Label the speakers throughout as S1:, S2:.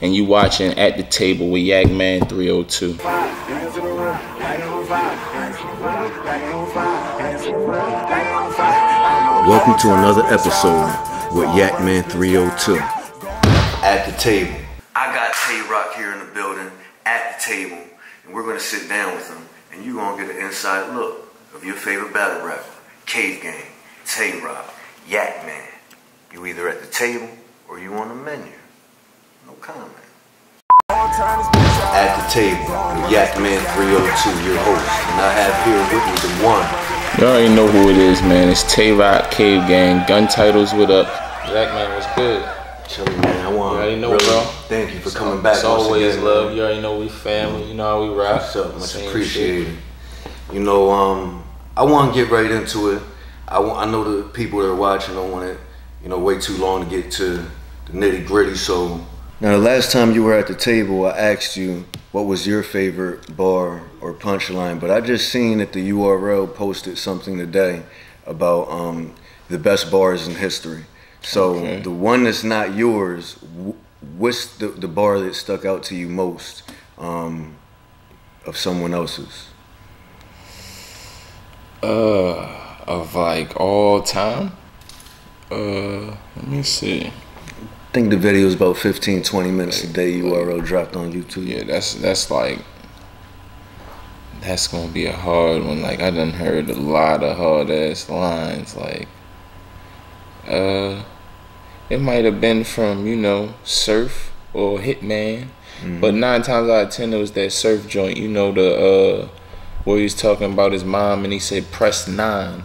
S1: and you watching At the Table with YAKMAN302.
S2: Welcome to another episode with YAKMAN302. At the Table. I got Tay Roc here in the building, at the table, and we're going to sit down with him, and you're going to get an inside look of your favorite battle rapper, Cave Gang, Tay Roc, YAKMAN. You either at the table or you on the menu. No comment. At the Table with YAKMAN302, your host, and I have here with me the one.
S1: You already know who it is, man. It's Tay Roc, Cave Gang, Gun Titles, what up? YAKMAN, what's good?
S2: Chilling, man. I want
S1: you already know,
S2: really
S1: bro.
S2: Thank you for coming back.
S1: It's always
S2: again,
S1: love.
S2: man.
S1: You already know we family. You know how we rock.
S2: What's up? Much appreciated. You know, I want to get right into it. I know the people that are watching don't want it, wait too long to get to the nitty gritty. So now, the last time you were at the table, I asked you what was your favorite bar or punchline, but I just seen that the URL posted something today about the best bars in history. So okay. The one that's not yours, what's the bar that stuck out to you most of someone else's?
S1: Of like all time? Let me see.
S2: I think the video is about 15-20 minutes a day. URL dropped on YouTube.
S1: Yeah, that's gonna be a hard one. Like, I done heard a lot of hard ass lines. Like, it might have been from Surf or Hitman, but 9 times out of 10 it was that Surf joint. Where he was talking about his mom and he said press 9.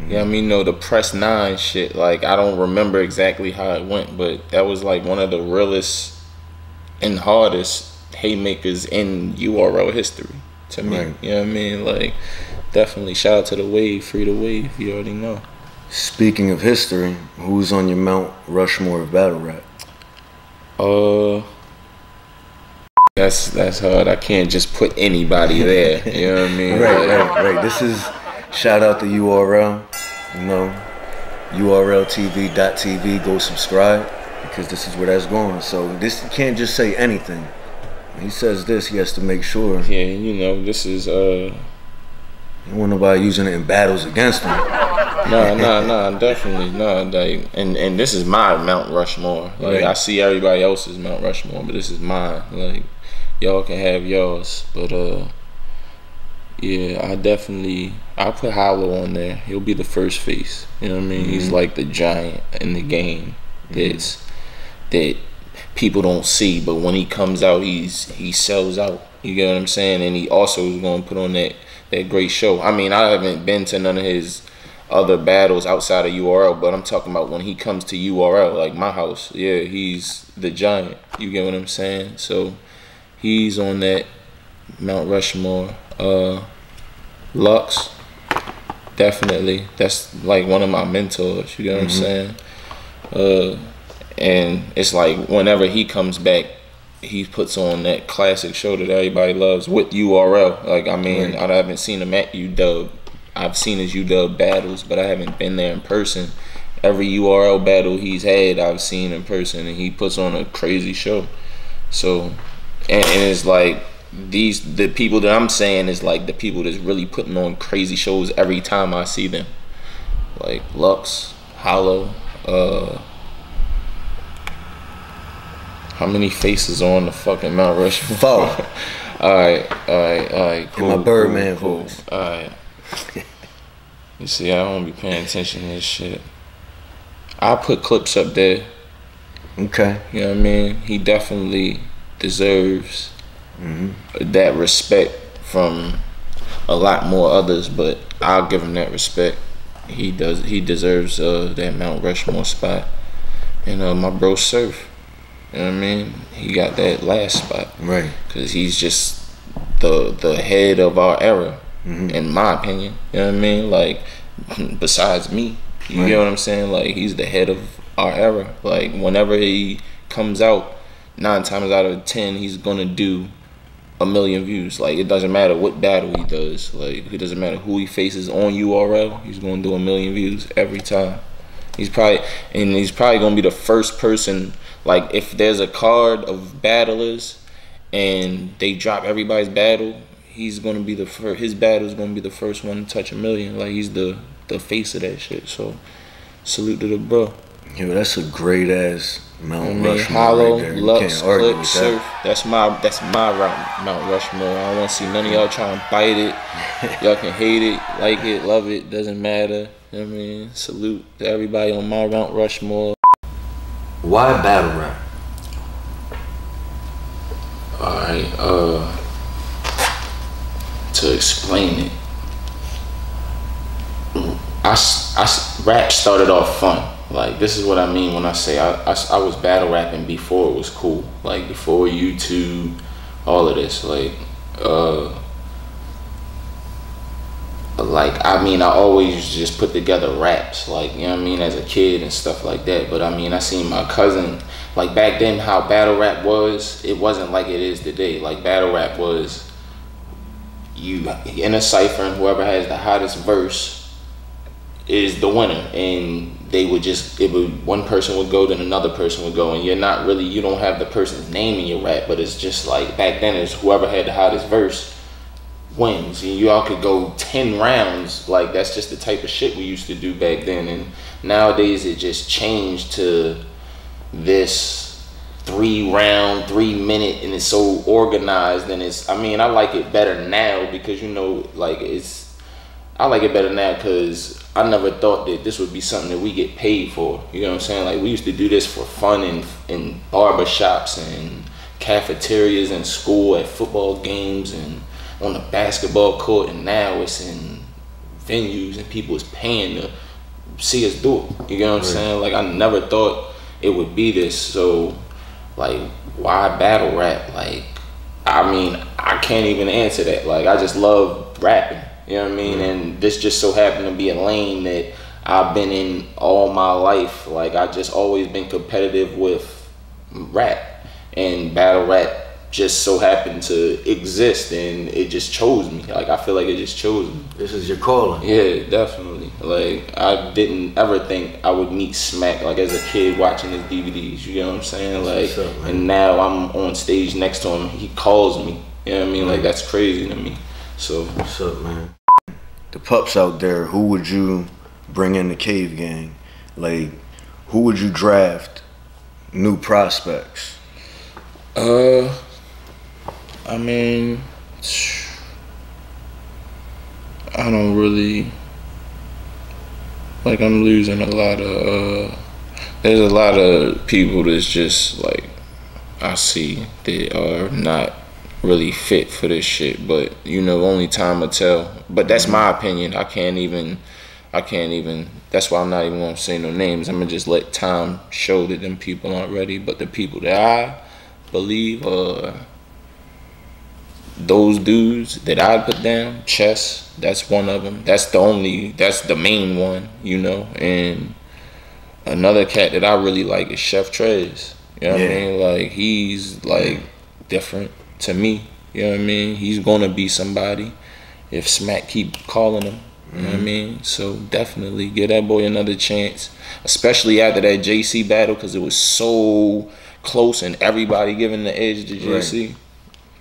S1: Yeah, the press 9 shit. Like, I don't remember exactly how it went, but that was like one of the realest and hardest haymakers in URL history to me. Right. You know what I mean? Like, definitely shout out to the wave, free the wave. You already know.
S2: Speaking of history, who's on your Mount Rushmore of battle rap?
S1: That's hard. I can't just put anybody there. You know what I mean?
S2: Right. This is shout out to URL. URLtv.tv. Go subscribe because this is where that's going. So this, you can't just say anything. When he says this, he has to make sure.
S1: Yeah, this is
S2: You don't want nobody using it in battles against him.
S1: No, definitely no. Like, and this is my Mount Rushmore. Like, right. I see everybody else's Mount Rushmore, but this is mine. Like, y'all can have yours, but yeah, I'll put Hollow on there. He'll be the first face. You know what I mean? He's like the giant in the game that people don't see, but when he comes out, he sells out. You get what I'm saying? And he also is going to put on that great show. I mean, I haven't been to none of his other battles outside of URL, but I'm talking about when he comes to URL, like my house. Yeah, he's the giant. You get what I'm saying? So he's on that Mount Rushmore. Lux, definitely. That's like one of my mentors. You get what I'm saying? And it's like whenever he comes back, he puts on that classic show that everybody loves with URL. Like, I mean, I haven't seen him at UW. I've seen his UW battles, but I haven't been there in person. Every URL battle he's had, I've seen in person, and he puts on a crazy show. So, and it's like the people that I'm saying is like the people that's really putting on crazy shows every time I see them. Like Lux, Hollow, how many faces are on the fucking Mount Rushmore? 4. Alright, cool.
S2: My Birdman voice.
S1: Alright. You see, I don't be paying attention to this shit. I'll put Clips up there.
S2: Okay.
S1: You know what I mean? He definitely deserves that respect from a lot more others, but I'll give him that respect. He deserves that Mount Rushmore spot. And my bro Surf, you know what I mean? He got that last spot.
S2: Right.
S1: Because he's just the head of our era, in my opinion. You know what I mean? Like, besides me. You get what I'm saying? Like, he's the head of our era. Like, whenever he comes out, 9 times out of 10, he's gonna do 1 million views. Like, it doesn't matter what battle he does. Like, it doesn't matter who he faces on URL. He's gonna do 1 million views every time. He's probably gonna be the first person like if there's a card of battlers and they drop everybody's battle, he's gonna be the first. His battle is gonna be the first one to touch 1 million. Like he's the face of that shit. So salute to the bro.
S2: Yo, that's a great ass Mount Rushmore.
S1: Hollow,
S2: right
S1: Lux, Clip, Surf. That's my route, Mount Rushmore. I don't want to see none of y'all trying to bite it. Y'all can hate it, like it, love it, doesn't matter. You know what I mean? Salute to everybody on my Mount Rushmore.
S2: Why battle rap?
S1: Alright, to explain it, rap started off fun. Like, this is what I mean when I say I was battle rapping before it was cool. Like, before YouTube, all of this. I mean, I always just put together raps, like, you know what I mean, as a kid and stuff like that. But I mean, I seen my cousin, like back then, how battle rap was, it wasn't like it is today. Like, battle rap was, you in a cipher and whoever has the hottest verse is the winner, and they would just, one person would go, then another person would go, and you don't have the person's name in your rap, but it's just like, back then it's whoever had the hottest verse wins, and you all could go 10 rounds. Like, that's just the type of shit we used to do back then. And nowadays it just changed to this 3-round, 3-minute, and it's so organized. And it's, I mean, I like it better now because, you know, like, I like it better now because I never thought that this would be something that we get paid for. You know what I'm saying? Like, we used to do this for fun in barbershops and cafeterias and school, at football games and on the basketball court, and now it's in venues and people is paying to see us do it. You know what I'm saying? Like, I never thought it would be this. So, like, why battle rap? Like, I mean, I can't even answer that. Like, I just love rapping. You know what I mean? And this just so happened to be a lane that I've been in all my life. Like, I just always been competitive with rap, and battle rap just so happened to exist, and it just chose me. Like, I feel like it just chose me.
S2: This is your calling.
S1: Yeah, definitely. Like, I didn't ever think I would meet Smack, like, as a kid watching his DVDs, you know what I'm saying? Like, and now I'm on stage next to him, he calls me, you know what I mean? Like, that's crazy to me. So,
S2: what's up, man? The pups out there, who would you bring in the Cave Gang? Like, who would you draft? New prospects.
S1: I mean, I don't really, like, I'm losing a lot of, there's a lot of people that's just, like, I see that are not really fit for this shit, but, you know, only time will tell. But that's my opinion. I can't even, that's why I'm not even gonna say no names. I'm gonna just let time show that them people aren't ready. But the people that I believe are those dudes that I put down, Chess, that's one of them. That's the main one, you know. And another cat that I really like is Chef Trez. You know what I mean? Like, he's like different to me. You know what I mean? He's gonna be somebody if Smack keep calling him. You know what I mean? So definitely give that boy another chance, especially after that JC battle, because it was so close and everybody giving the edge to JC.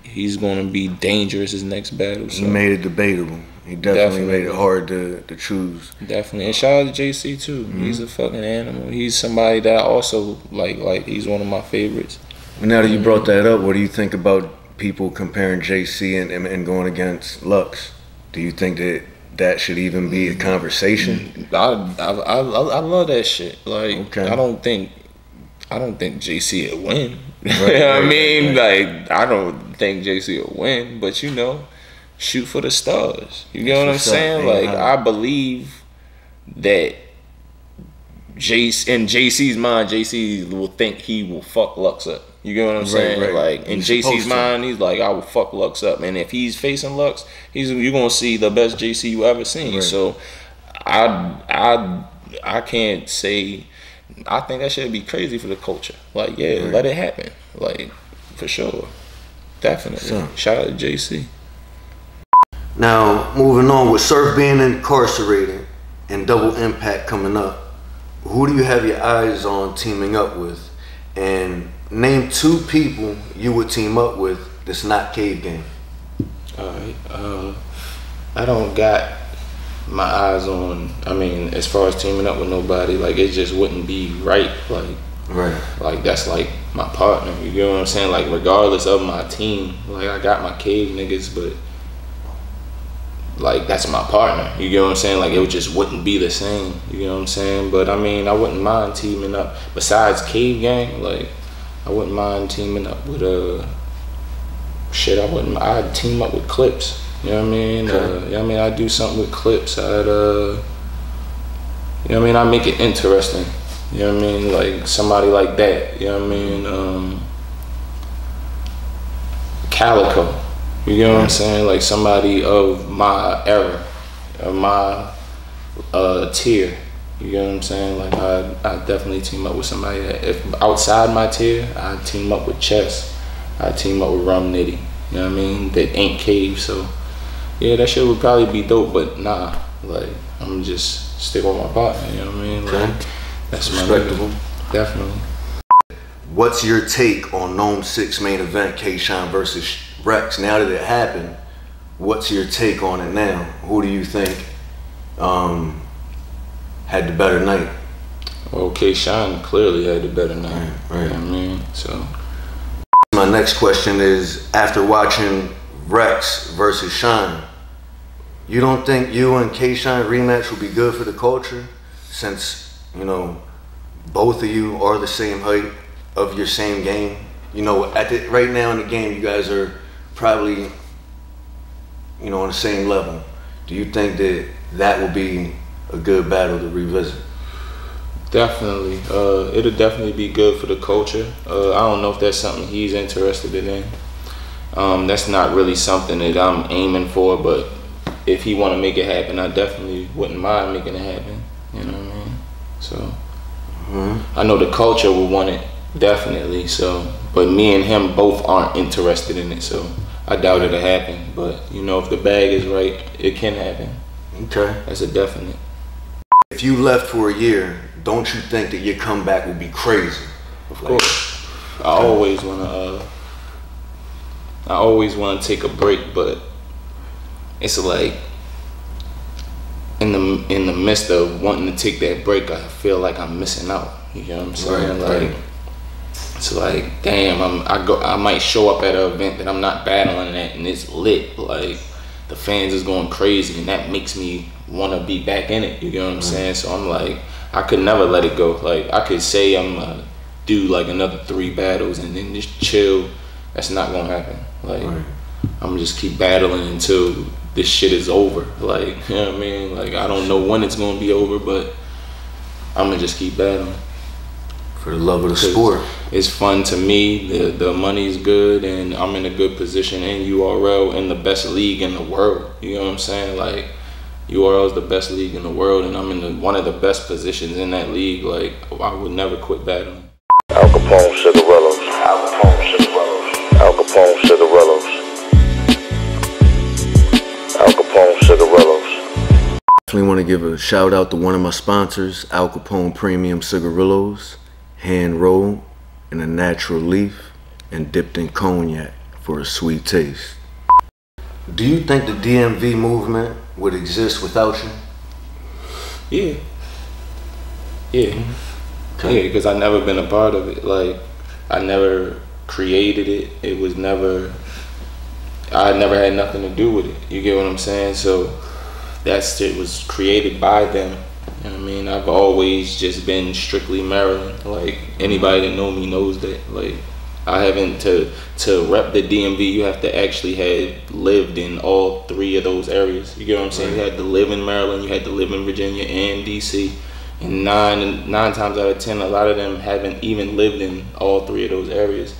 S1: He's gonna be dangerous his next battle. So.
S2: He made it debatable. He definitely made it hard to choose.
S1: Definitely. And shout out to JC too. He's a fucking animal. He's somebody that I also like he's one of my favorites.
S2: Now that you brought that up, what do you think about people comparing JC and going against Lux? Do you think that should even be a conversation?
S1: I love that shit. Like, I don't think JC will win. You know what I mean? Like, I don't think JC will win, but, you know, shoot for the stars. You get what I'm saying? Like, I believe that in JC's mind, JC will think he will fuck Lux up. You get what I'm saying? Like, in JC's mind, he's like, I will fuck Lux up. And if he's facing Lux, you're gonna see the best JC you ever seen. So I can't say. I think that should be crazy for the culture. Like, let it happen. Like, for sure, definitely. Shout out to JC.
S2: Now, moving on, with Surf being incarcerated and Double Impact coming up, who do you have your eyes on teaming up with? and name 2 people you would team up with that's not Cave Gang.
S1: Alright, I don't got my eyes on, I mean, as far as teaming up with nobody, like, it just wouldn't be right, like that's like my partner, you get what I'm saying? Like, regardless of my team, like, I got my Cave niggas, but like, that's my partner, you get what I'm saying? Like, it just wouldn't be the same, you know what I'm saying? But I mean, I wouldn't mind teaming up, besides Cave Gang, like, I wouldn't mind teaming up with I'd team up with Clips, you know what I mean?
S2: Okay.
S1: I mean, I'd do something with Clips, you know what I mean? I'd make it interesting, you know what I mean? Like, somebody like that, you know what I mean? Calico, you know what I'm saying? Like, somebody of my era, of my tier, you know what I'm saying? Like, I'd definitely team up with somebody that, if outside my tier, I'd team up with Chess, I'd team up with Rum Nitty, you know what I mean? That ain't Cave, so yeah, that shit would probably be dope, but nah, like, I'm just stick with my partner, you know what I mean? Like, that's respectable. Definitely.
S2: What's your take on Gnome 6 main event, K-Shine versus Rex? Now that it happened, what's your take on it now? Who do you think had the better night?
S1: Well, K-Shine clearly had the better night,
S2: right.
S1: You know what I mean? So
S2: my next question is, after watching Rex versus Shine, you don't think you and K-Shine rematch would be good for the culture, since, you know, both of you are the same height of your same game? You know, right now in the game, you guys are probably, you know, on the same level. Do you think that will be a good battle to revisit?
S1: definitely, it'll definitely be good for the culture. I don't know if that's something he's interested in. That's not really something that I'm aiming for, but if he want to make it happen, I definitely wouldn't mind making it happen. You know what I mean? So I know the culture will want it, definitely. So, but me and him both aren't interested in it, so I doubt it'll happen. But you know, if the bag is right, it can happen.
S2: Okay,
S1: that's a definite.
S2: If you left for a year, don't you think that your comeback would be crazy?
S1: Of course, I always wanna take a break, but it's like in the midst of wanting to take that break, I feel like I'm missing out. You know what I'm saying? Like, it's like, damn, I might show up at an event that I'm not battling at, and it's lit. Like, the fans is going crazy, and that makes me want to be back in it. You know what I'm saying? So I'm like, I could never let it go. Like, I could say I'm gonna do like another 3 battles and then just chill. That's not gonna happen. Like, I'm gonna just keep battling until this shit is over. Like, you know what I mean? Like, I don't know when it's gonna be over, but I'm gonna just keep battling.
S2: For the love of the sport.
S1: It's fun to me, the money's good, and I'm in a good position in URL, in the best league in the world. You know what I'm saying? Like, URL is the best league in the world, and I'm in one of the best positions in that league. Like, I would never quit battling.
S3: Al Capone Cigarillos. Al Capone Cigarillos. Al Capone Cigarillos. Al Capone Cigarillos.
S2: Definitely want to give a shout out to one of my sponsors, Al Capone Premium Cigarillos, hand rolled in a natural leaf and dipped in cognac for a sweet taste. Do you think the DMV movement would exist without you?
S1: Yeah. Yeah. Yeah, because I never been a part of it. Like, I never created it. It was never, I never had nothing to do with it. You get what I'm saying? So that shit was created by them. You know what I mean? I've always just been strictly Maryland. Like, anybody that know me knows that. Like, I haven't, to rep the DMV, you have to actually have lived in all 3 of those areas. You get what I'm saying? You had to live in Maryland, you had to live in Virginia and DC. And nine times out of 10, a lot of them haven't even lived in all 3 of those areas.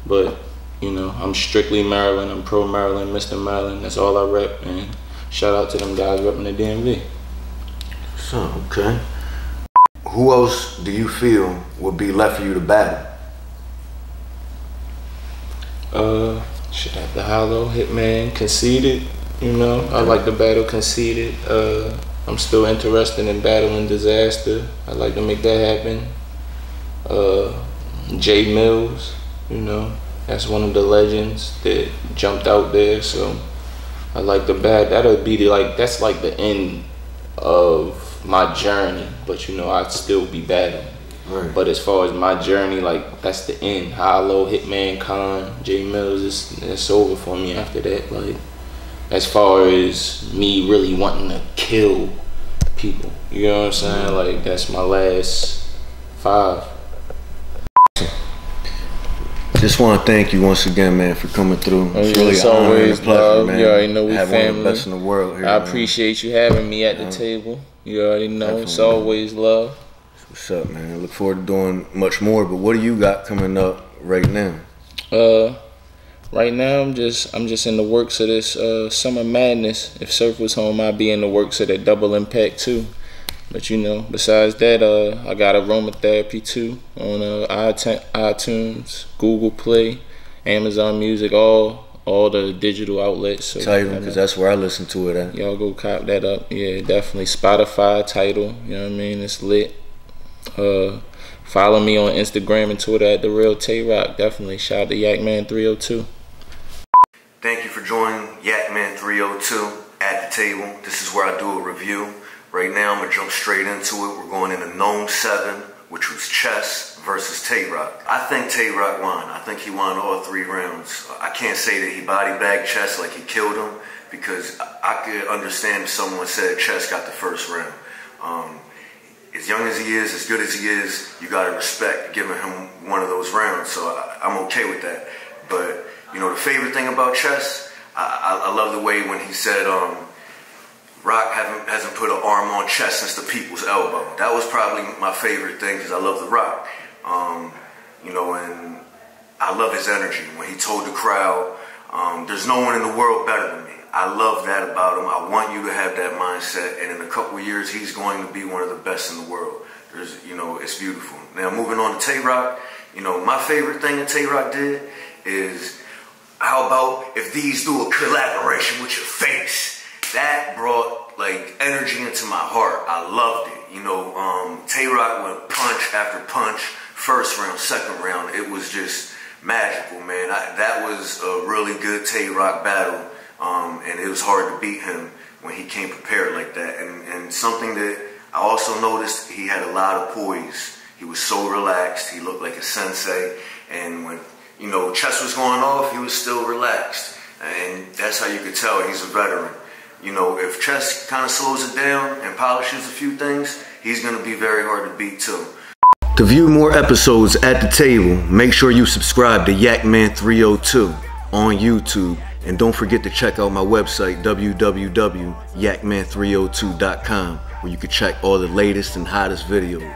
S1: But, you know, I'm strictly Maryland, I'm pro Maryland, Mr. Maryland, that's all I rep. And shout out to them guys repping the DMV.
S2: So, okay. Who else do you feel would be left for you to battle?
S1: Shit, at the Hollow, Hitman, Conceited. You know, I like to battle Conceited. I'm still interested in battling Disaster. I'd like to make that happen. J Mills, you know, that's one of the legends that jumped out there. So I like the bad. That'll be that's like the end of my journey. But you know, I'd still be battling. Right. But as far as my journey, like that's the end. Hollow, HitMankind, J Mills, it's over for me after that. Like as far as me really wanting to kill people, you know what I'm saying? Like that's my last 5.
S2: Just want to thank you once again, man, for coming through.
S1: It's really an honor and a pleasure, man.
S2: You already know we family. One of the best in the world here.
S1: I appreciate you having me at the table. You already know. Definitely. It's always love.
S2: What's up, man? I look forward to doing much more. But what do you got coming up right now?
S1: Right now I'm just in the works of this Summer Madness. If Surf was home, I'd be in the works of that Double Impact too. But you know, besides that, I got Aromatherapy too on iTunes, Google Play, Amazon Music, all the digital outlets. So
S2: Tidal, because that's where I listen to it at.
S1: Y'all go cop that up. Yeah, definitely. Spotify, Tidal. You know what I mean? It's lit. Follow me on Instagram and Twitter at @TheRealTay Roc. Definitely. Shout out to YAKMAN302.
S2: Thank you for joining YAKMAN302 at the table. This is where I do a review. Right now, I'm going to jump straight into it. We're going into Gnome 7, which was Chess versus Tay Roc. I think Tay Roc won. I think he won all 3 rounds. I can't say that he body bagged Chess like he killed him, because I could understand if someone said Chess got the first round. As young as he is, as good as he is, you got to respect giving him one of those rounds. So I'm okay with that. But, you know, the favorite thing about Chess, I love the way when he said, Roc hasn't put an arm on Chess since the people's elbow. That was probably my favorite thing, because I love the Roc. You know, and I love his energy. When he told the crowd, there's no one in the world better than me. I love that about him. I want you to have that mindset, and in a couple of years, he's going to be one of the best in the world. You know, it's beautiful. Now, moving on to Tay Roc, you know, my favorite thing that Tay Roc did is, how about if these do a collaboration with your face? That brought like energy into my heart. I loved it. You know, Tay Roc went punch after punch, first round, second round. It was just magical, man. That was a really good Tay Roc battle, and it was hard to beat him when he came prepared like that. And something that I also noticed, he had a lot of poise. He was so relaxed. He looked like a sensei. And when, you know, Chess was going off, he was still relaxed. And that's how you could tell he's a veteran. You know, if Chess kind of slows it down and polishes a few things, he's going to be very hard to beat too. To view more episodes at the table, make sure you subscribe to YAKMAN302 on YouTube. And don't forget to check out my website, www.yakman302.com, where you can check all the latest and hottest videos.